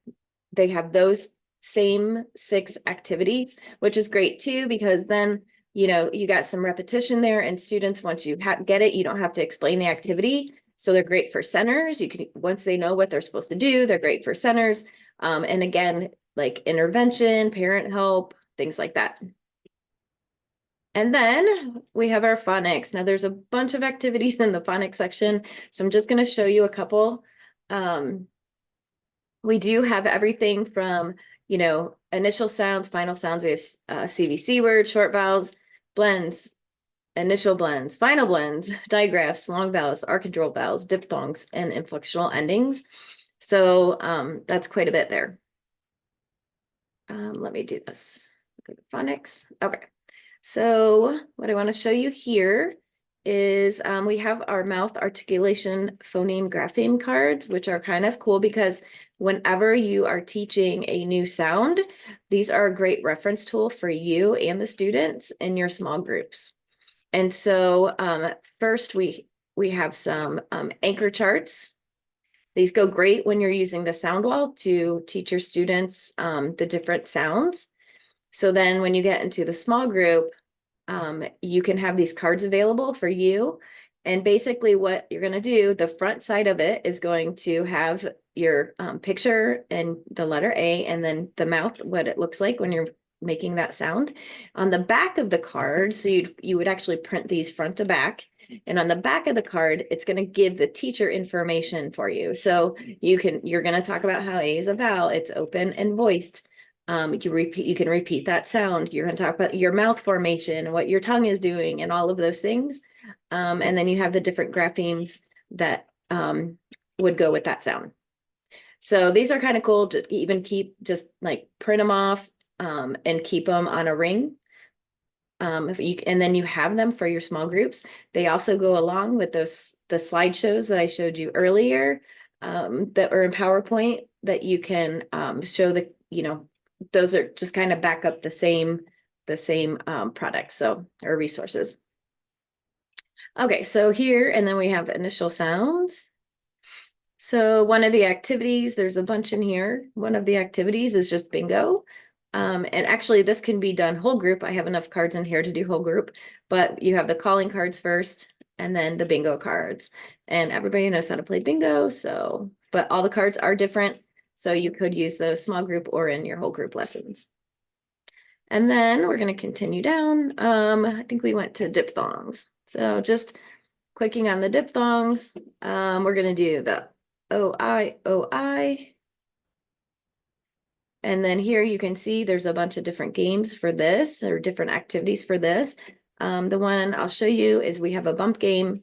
[SPEAKER 1] they have those same 6 activities, which is great too, because then, you know, you got some repetition there, and students, once you get it, you don't have to explain the activity. So they're great for centers. You can, once they know what they're supposed to do, they're great for centers. And again, like intervention, parent help, things like that. And then we have our phonics. Now there's a bunch of activities in the phonics section, so I'm just going to show you a couple. We do have everything from, you know, initial sounds, final sounds. We have CVC words, short vowels, blends, initial blends, final blends, digraphs, long vowels, architral vowels, diphthongs, and inflectional endings. So that's quite a bit there. Let me do this. Go to phonics. Okay. So what I want to show you here is we have our mouth articulation phoneme grapheme cards, which are kind of cool because whenever you are teaching a new sound, these are a great reference tool for you and the students in your small groups. And so first we have some anchor charts. These go great when you're using the sound wall to teach your students the different sounds. So then when you get into the small group, you can have these cards available for you. And basically what you're going to do, the front side of it is going to have your picture and the letter A, and then the mouth, what it looks like when you're making that sound. On the back of the card, so you would actually print these front to back. And on the back of the card, it's going to give the teacher information for you. So you're going to talk about how A is a vowel, it's open and voiced. You can repeat that sound. You're going to talk about your mouth formation, what your tongue is doing, and all of those things. And then you have the different graphemes that would go with that sound. So these are kind of cool to even just like print them off and keep them on a ring. And then you have them for your small groups. They also go along with the slideshows that I showed you earlier that are in PowerPoint that you can show the, you know, those are just kind of back up the same product, so, or resources. Okay, so here, and then we have initial sounds. So one of the activities, there's a bunch in here. One of the activities is just bingo. And actually this can be done whole group. I have enough cards in here to do whole group, but you have the calling cards first and then the bingo cards. And everybody knows how to play bingo, so, but all the cards are different. So you could use those small group or in your whole group lessons. And then we're going to continue down. I think we went to diphthongs. So just clicking on the diphthongs, we're going to do the O-I, O-I. And then here you can see there's a bunch of different games for this, or different activities for this. The one I'll show you is we have a bump game.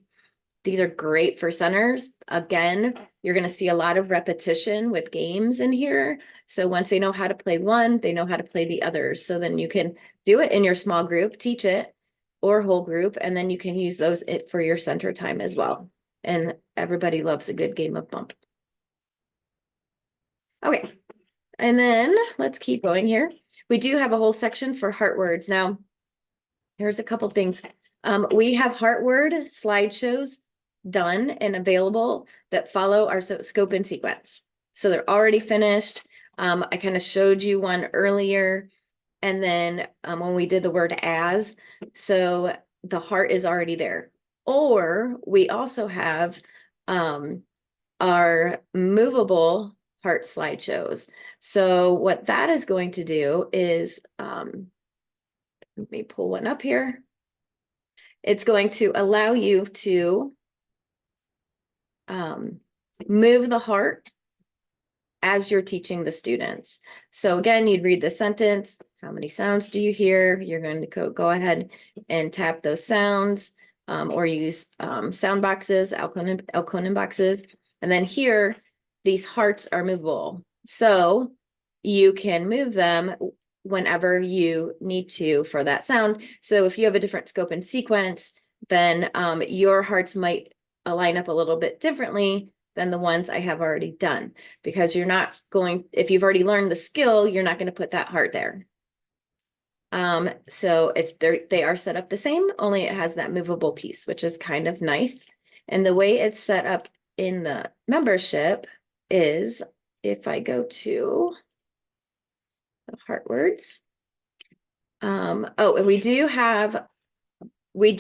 [SPEAKER 1] These are great for centers. Again, you're going to see a lot of repetition with games in here. So once they know how to play one, they know how to play the others. So then you can do it in your small group, teach it, or whole group, and then you can use those for your center time as well. And everybody loves a good game of bump. Okay, and then let's keep going here. We do have a whole section for heart words. Now, here's a couple things. We have heart word slideshows done and available that follow our scope and sequence. So they're already finished. I kind of showed you one earlier. And then when we did the word as, so the heart is already there. Or we also have our movable heart slideshows. So what that is going to do is, let me pull one up here. it's going to allow you to move the heart as you're teaching the students. So again, you'd read the sentence, how many sounds do you hear? You're going to go ahead and tap those sounds, or use sound boxes, Alconin boxes. And then here, these hearts are movable. So you can move them whenever you need to for that sound. So if you have a different scope and sequence, then your hearts might align up a little bit differently than the ones I have already done, because you're not going, if you've already learned the skill, you're not going to put that heart there. So they are set up the same, only it has that movable piece, which is kind of nice. And the way it's set up in the membership is, if I go to the heart words. Oh, and we do have like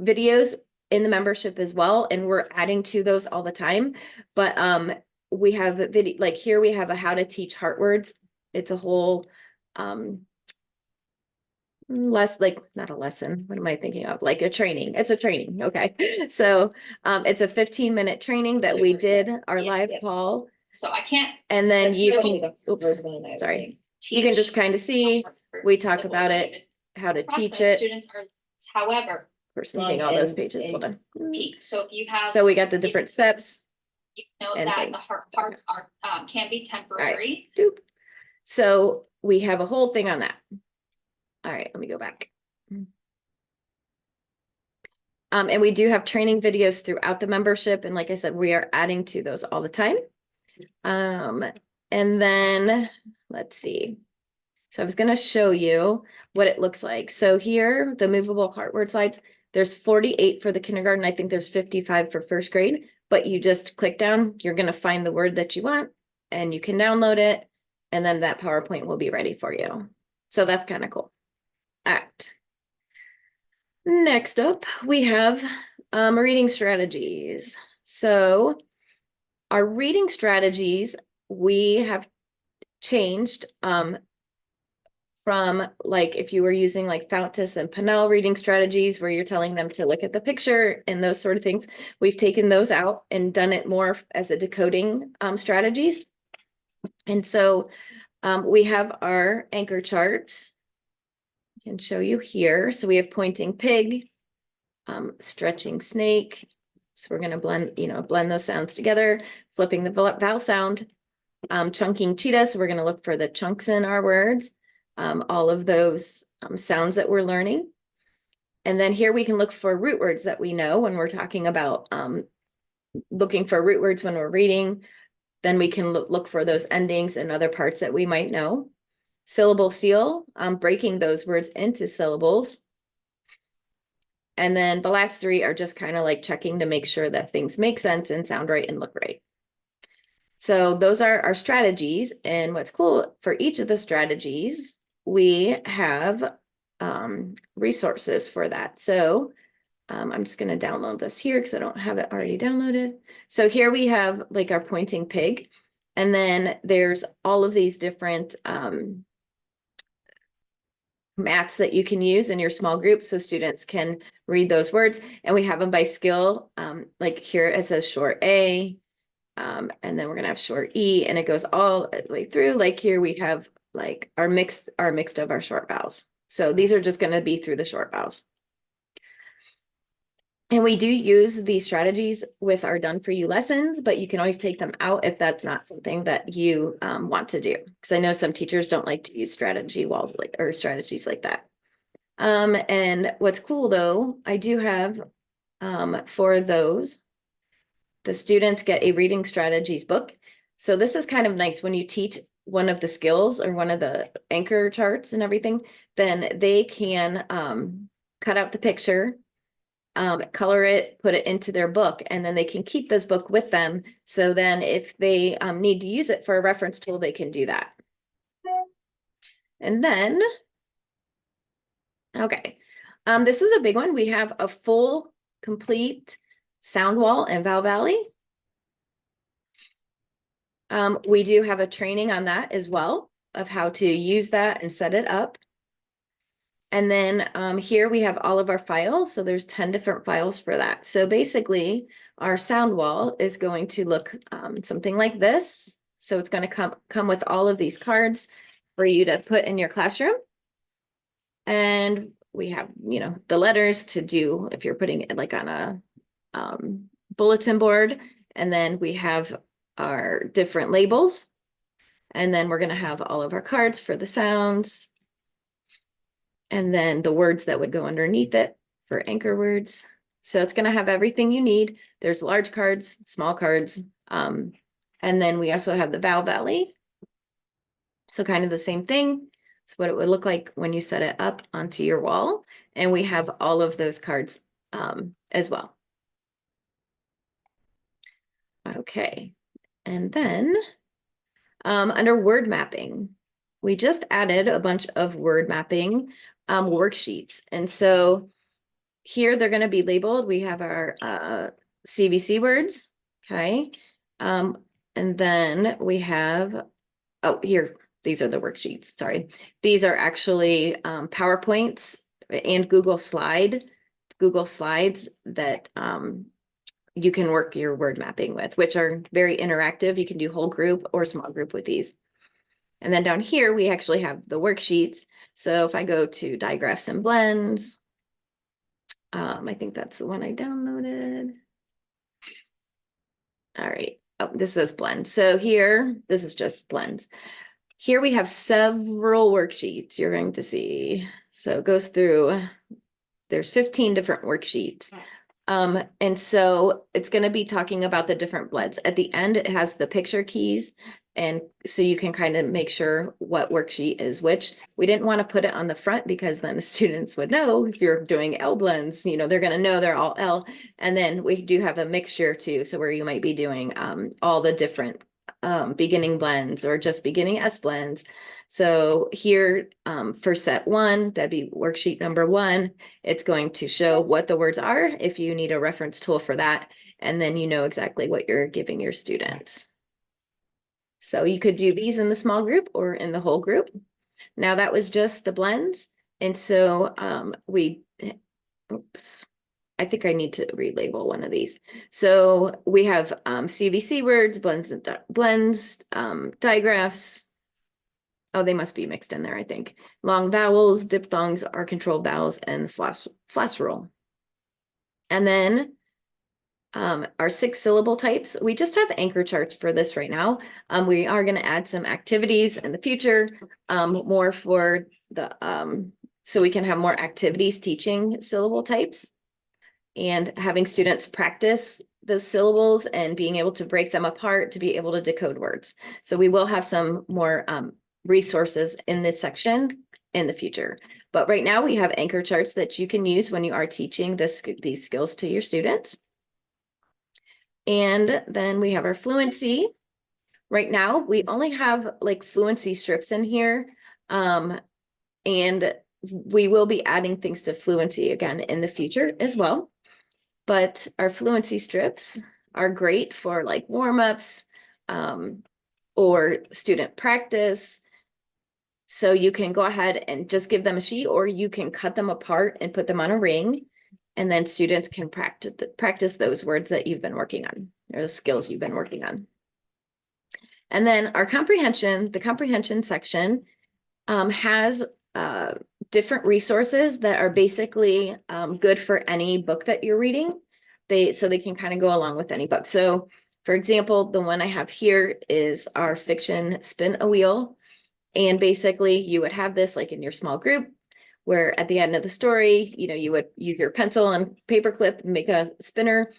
[SPEAKER 1] videos in the membership as well, and we're adding to those all the time. But we have a video, like here we have a how to teach heart words. It's a whole not a lesson. What am I thinking of? Like a training. It's a training. Okay. So it's a 15-minute training that we did our live call.
[SPEAKER 2] So I can't.
[SPEAKER 1] And then
[SPEAKER 2] that's
[SPEAKER 1] you
[SPEAKER 2] really
[SPEAKER 1] can,
[SPEAKER 2] the
[SPEAKER 1] oops,
[SPEAKER 2] first one I would
[SPEAKER 1] sorry.
[SPEAKER 2] think.
[SPEAKER 1] You can just kind of see, we talk
[SPEAKER 2] the
[SPEAKER 1] about
[SPEAKER 2] whole
[SPEAKER 1] it, how to teach
[SPEAKER 2] process.
[SPEAKER 1] it.
[SPEAKER 2] Students are, however,
[SPEAKER 1] We're speaking all those pages. Hold on.
[SPEAKER 2] peak. So if you have.
[SPEAKER 1] So we got the different steps.
[SPEAKER 2] You know
[SPEAKER 1] and
[SPEAKER 2] that
[SPEAKER 1] things.
[SPEAKER 2] the parts are, can be temporary.
[SPEAKER 1] Doop. So we have a whole thing on that. All right, let me go back. And we do have training videos throughout the membership. And like I said, we are adding to those all the time. And then let's see. So I was going to show you what it looks like. So here, the movable heart word slides, there's 48 for the kindergarten. I think there's 55 for first grade, but you just click down, you're going to find the word that you want and you can download it. And then that PowerPoint will be ready for you. So that's kind of cool. All right. Next up, we have reading strategies. So our reading strategies, we have changed from like if you were using like Fountas and Pinnell reading strategies where you're telling them to look at the picture and those sort of things. We've taken those out and done it more as a decoding strategies. And so we have our anchor charts. I can show you here. So we have pointing pig, stretching snake. So we're going to blend those sounds together, flipping the vowel sound, chunking cheetah. So we're going to look for the chunks in our words, all of those sounds that we're learning. And then here we can look for root words that we know when we're talking about looking for root words when we're reading. Then we can look for those endings and other parts that we might know. Syllable seal, breaking those words into syllables. And then the last three are just kind of like checking to make sure that things make sense and sound right and look right. So those are our strategies. And what's cool for each of the strategies, we have resources for that. So I'm just going to download this here because I don't have it already downloaded. So here we have like our pointing pig. And then there's all of these different mats that you can use in your small groups so students can read those words. And we have them by skill. Like here it says short A, and then we're gonna have short E, and it goes all the way through. Like here we have like our mixed of our short vowels. So these are just gonna be through the short vowels. And we do use these strategies with our done for you lessons, but you can always take them out if that's not something that you want to do. Because I know some teachers don't like to use strategy walls or strategies like that. And what's cool though, I do have for those, the students get a reading strategies book. So this is kind of nice when you teach one of the skills or one of the anchor charts and everything, then they can cut out the picture, color it, put it into their book, and then they can keep this book with them. So then if they need to use it for a reference tool, they can do that. And then, okay, this is a big one. We have a full, complete sound wall in Val Valley. We do have a training on that as well of how to use that and set it up. And then here we have all of our files. So there's 10 different files for that. So basically our sound wall is going to look something like this. So it's going to come with all of these cards for you to put in your classroom. And we have, you know, the letters to do if you're putting it like on a bulletin board. And then we have our different labels. And then we're going to have all of our cards for the sounds. And then the words that would go underneath it for anchor words. So it's going to have everything you need. There's large cards, small cards. And then we also have the vowel valley. So kind of the same thing. It's what it would look like when you set it up onto your wall. And we have all of those cards as well. Okay. And then under word mapping, we just added a bunch of word mapping worksheets. And so here they're going to be labeled. We have our CVC words. Okay. And then we have, oh, here, these are the worksheets. Sorry. These are actually PowerPoints and Google Slides that you can work your word mapping with, which are very interactive. You can do whole group or small group with these. And then down here, we actually have the worksheets. So if I go to digraphs and blends, I think that's the one I downloaded. All right. Oh, this says blend. So here, this is just blends. Here we have several worksheets you're going to see. So it goes through, there's 15 different worksheets. And so it's going to be talking about the different blends. At the end, it has the picture keys. And so you can kind of make sure what worksheet is which. We didn't want to put it on the front because then the students would know if you're doing L blends, you know, they're going to know they're all L. And then we do have a mixture too. So where you might be doing all the different beginning blends or just beginning S blends. So here for set 1, that'd be worksheet number 1. It's going to show what the words are if you need a reference tool for that. And then you know exactly what you're giving your students. So you could do these in the small group or in the whole group. Now that was just the blends. And so oops, I think I need to relabel one of these. So we have CVC words, blends, digraphs. Oh, they must be mixed in there, I think. Long vowels, diphthongs, are controlled vowels, and flash roll. And then our 6 syllable types, we just have anchor charts for this right now. We are going to add some activities in the future, more for the, so we can have more activities teaching syllable types and having students practice those syllables and being able to break them apart to be able to decode words. So we will have some more resources in this section in the future. But right now we have anchor charts that you can use when you are teaching these skills to your students. And then we have our fluency. Right now, we only have like fluency strips in here. And we will be adding things to fluency again in the future as well. But our fluency strips are great for like warm-ups or student practice. So you can go ahead and just give them a sheet, or you can cut them apart and put them on a ring. And then students can practice those words that you've been working on, or the skills you've been working on. And then our comprehension, the comprehension section has different resources that are basically good for any book that you're reading. So they can kind of go along with any book. So for example, the one I have here is our fiction Spin a Wheel. And basically you would have this like in your small group, where at the end of the story, you know, you would use your pencil and paperclip and make a spinner.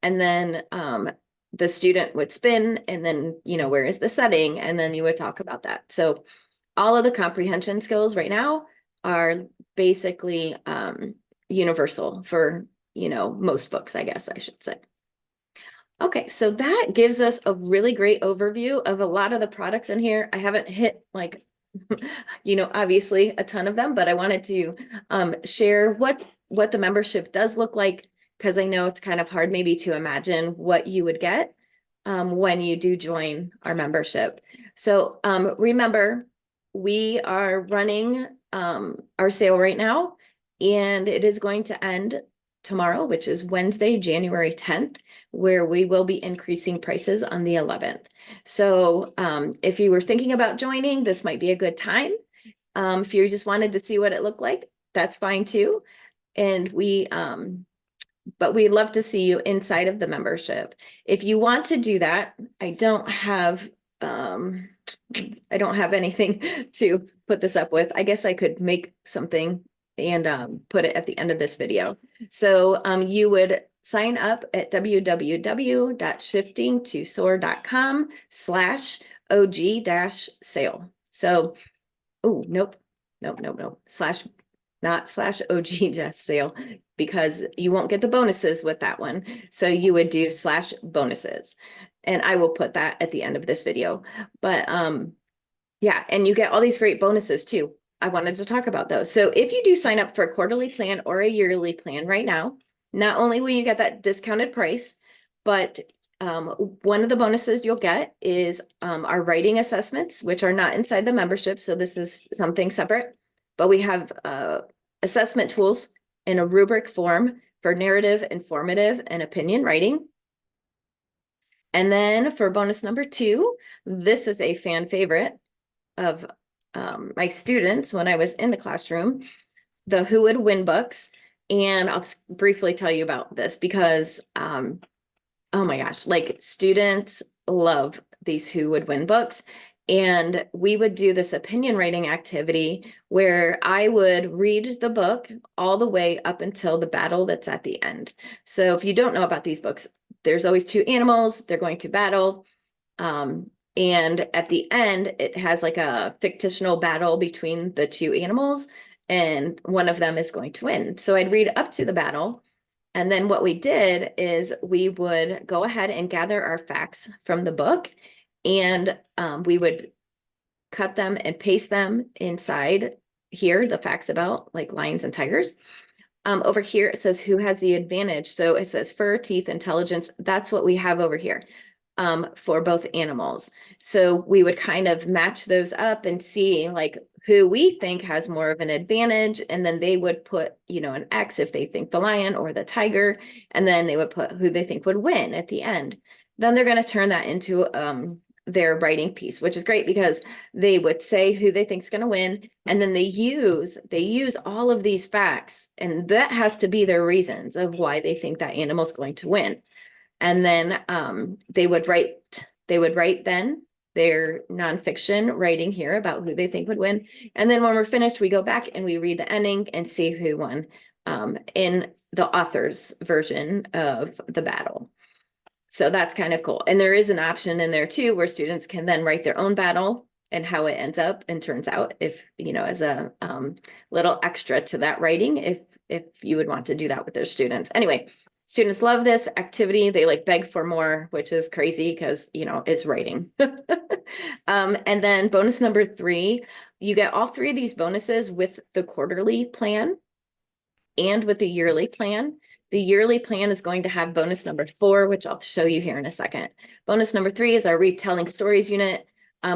[SPEAKER 1] And then the student would spin, and then, you know, where is the setting? And then you would talk about that. So all of the comprehension skills right now are basically universal for, you know, most books, I guess I should say. Okay, so that gives us a really great overview of a lot of the products in here. I haven't hit like, you know, obviously a ton of them, but I wanted to share what the membership does look like, because I know it's kind of hard maybe to imagine what you would get when you do join our membership. So remember, we are running our sale right now, and it is going to end tomorrow, which is Wednesday, January 10th, where we will be increasing prices on the 11th. So if you were thinking about joining, this might be a good time. If you just wanted to see what it looked like, that's fine too. And but we'd love to see you inside of the membership. If you want to do that, I don't have anything to put this up with. I guess I could make something and put it at the end of this video. So you would sign up at www.shiftingtosoar.com/OG-sale. So, oh, nope. Not /OG-sale, because you won't get the bonuses with that one. So you would do /bonuses. And I will put that at the end of this video. But yeah, and you get all these great bonuses too. I wanted to talk about those. So if you do sign up for a quarterly plan or a yearly plan right now, not only will you get that discounted price, but one of the bonuses you'll get is our writing assessments, which are not inside the membership. So this is something separate, but we have assessment tools in a rubric form for narrative, informative, and opinion writing. And then for bonus number 2, this is a fan favorite of my students when I was in the classroom, the Who Would Win books. And I'll briefly tell you about this because, oh my gosh, like students love these Who Would Win books. And we would do this opinion writing activity where I would read the book all the way up until the battle that's at the end. So if you don't know about these books, there's always 2 animals, they're going to battle. And at the end, it has like a fictional battle between the 2 animals, and one of them is going to win. So I'd read up to the battle. And then what we did is we would go ahead and gather our facts from the book, and we would cut them and paste them inside here, the facts about like lions and tigers. Over here, it says who has the advantage. So it says fur, teeth, intelligence. That's what we have over here for both animals. So we would kind of match those up and see like who we think has more of an advantage. And then they would put, an X if they think the lion or the tiger, and then they would put who they think would win at the end. Then they're going to turn that into their writing piece, which is great because they would say who they think is going to win. And then they use all of these facts, and that has to be their reasons of why they think that animal is going to win. And then they would write then their nonfiction writing here about who they think would win. And then when we're finished, we go back and we read the ending and see who won in the author's version of the battle. So that's kind of cool. And there is an option in there too, where students can then write their own battle and how it ends up and turns out, if, as a little extra to that writing, if you would want to do that with their students. Anyway, students love this activity. They like beg for more, which is crazy because, it's writing. And then bonus number 3, you get all 3 of these bonuses with the quarterly plan and with the yearly plan. The yearly plan is going to have bonus number 4, which I'll show you here in a second. Bonus number 3 is our retelling stories unit.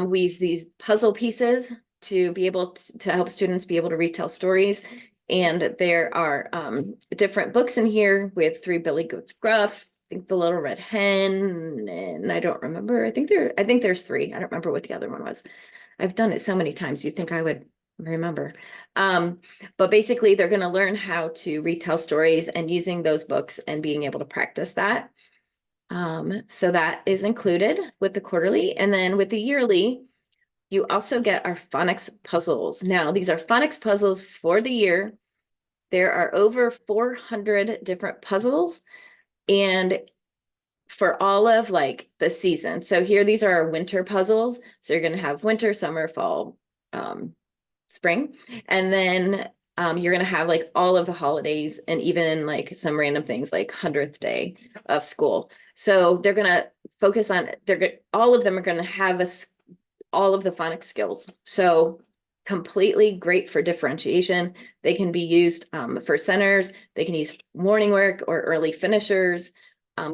[SPEAKER 1] We use these puzzle pieces to be able to help students be able to retell stories. And there are different books in here with 3 Billy Goats Gruff, I think The Little Red Hen, and I don't remember. I think there's 3. I don't remember what the other one was. I've done it so many times, you'd think I would remember. But basically they're going to learn how to retell stories and using those books and being able to practice that. So that is included with the quarterly. And then with the yearly, you also get our phonics puzzles. Now, these are phonics puzzles for the year. There are over 400 different puzzles, and for all of like the season. So here, these are our winter puzzles. So you're going to have winter, summer, fall, spring. And then you're going to have like all of the holidays and even like some random things like 100th day of school. So they're going to focus on, all of them are going to have all of the phonics skills. So completely great for differentiation. They can be used for centers. They can use morning work or early finishers.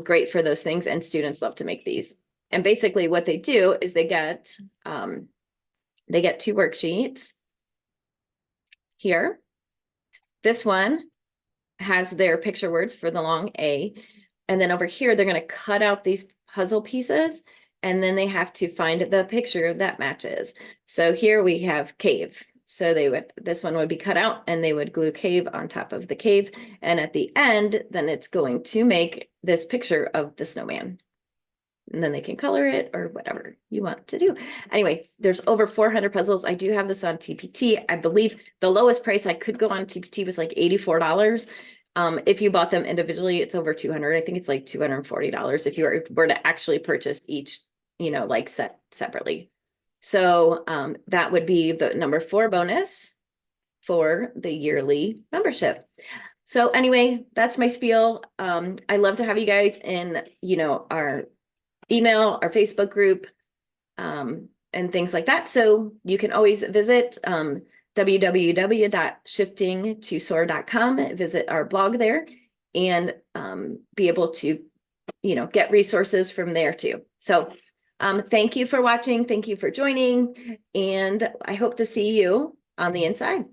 [SPEAKER 1] Great for those things. And students love to make these. And basically what they do is they get 2 worksheets. here. This one has their picture words for the long A. And then over here, they're going to cut out these puzzle pieces, and then they have to find the picture that matches. So here we have cave. So this one would be cut out, and they would glue cave on top of the cave. And at the end, then it's going to make this picture of the snowman. And then they can color it or whatever you want to do. Anyway, there's over 400 puzzles. I do have this on TPT. I believe the lowest price I could go on TPT was like $84. If you bought them individually, it's over 200. I think it's like $240 if you were to actually purchase each, like set separately. So that would be the number 4 bonus for the yearly membership. So anyway, that's my spiel. I love to have you guys in, our email, our Facebook group, and things like that. So you can always visit www.shiftingtosor.com, visit our blog there, and be able to, get resources from there too. So thank you for watching. Thank you for joining. And I hope to see you on the inside.